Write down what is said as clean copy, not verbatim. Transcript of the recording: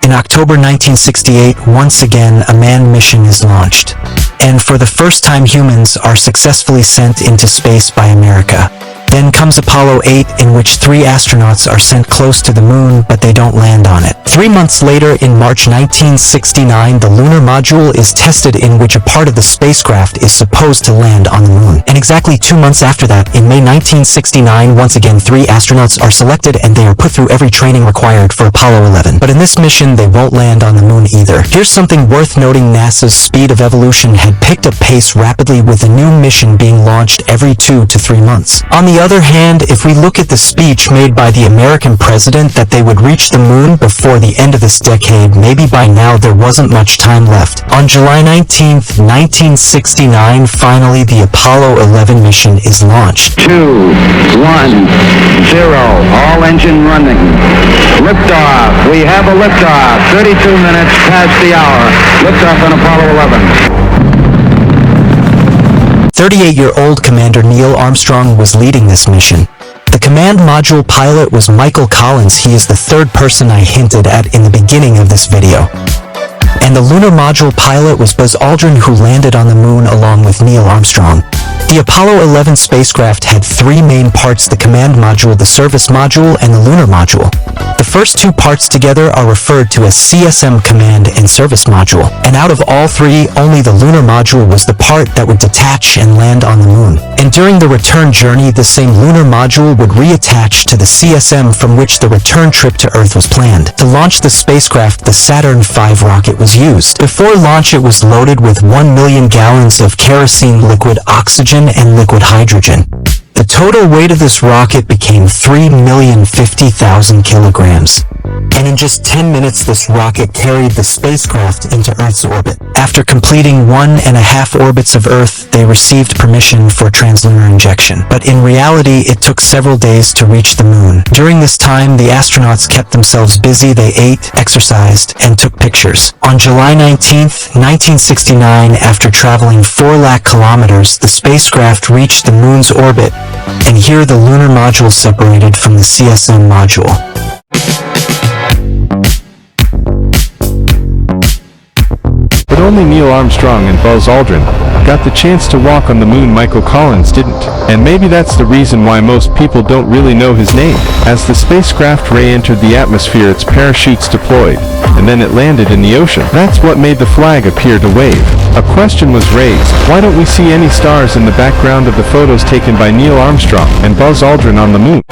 In October 1968, once again, a manned mission is launched. And for the first time, humans are successfully sent into space by America. Then comes Apollo 8, in which 3 astronauts are sent close to the moon, but they don't land on it. 3 months later, in March 1969, the lunar module is tested, in which a part of the spacecraft is supposed to land on the moon. And exactly 2 months after that, in May 1969, once again 3 astronauts are selected and they are put through every training required for Apollo 11. But in this mission, they won't land on the moon either. Here's something worth noting: NASA's speed of evolution had picked up pace rapidly, with a new mission being launched every 2 to 3 months. On the other hand, if we look at the speech made by the American president that they would reach the moon before the end of this decade, maybe by now there wasn't much time left. On July 19th, 1969, finally the Apollo 11 mission is launched. 2, 1, 0, all engine running. Liftoff. We have a liftoff. 32 minutes past the hour. Liftoff on Apollo 11. 38-year-old Commander Neil Armstrong was leading this mission. The command module pilot was Michael Collins. He is the 3rd person I hinted at in the beginning of this video. And the lunar module pilot was Buzz Aldrin, who landed on the moon along with Neil Armstrong. The Apollo 11 spacecraft had 3 main parts: the command module, the service module, and the lunar module. The first 2 parts together are referred to as CSM, command and service module. And out of all 3, only the lunar module was the part that would detach and land on the moon. And during the return journey, the same lunar module would reattach to the CSM from which the return trip to Earth was planned. To launch the spacecraft, the Saturn V rocket was used. Before launch, it was loaded with 1 million gallons of kerosene, liquid oxygen, and liquid hydrogen. The total weight of this rocket became 3,050,000 kilograms. And in just 10 minutes, this rocket carried the spacecraft into Earth's orbit. After completing 1.5 orbits of Earth, they received permission for translunar injection. But in reality, it took several days to reach the moon. During this time, the astronauts kept themselves busy. They ate, exercised, and took pictures. On July 19th, 1969, after traveling 4 lakh kilometers, the spacecraft reached the moon's orbit. And here the lunar module separated from the CSM module. But only Neil Armstrong and Buzz Aldrin got the chance to walk on the moon. Michael Collins didn't. And maybe that's the reason why most people don't really know his name. As the spacecraft re-entered the atmosphere, its parachutes deployed, and then it landed in the ocean. That's what made the flag appear to wave. A question was raised: why don't we see any stars in the background of the photos taken by Neil Armstrong and Buzz Aldrin on the moon?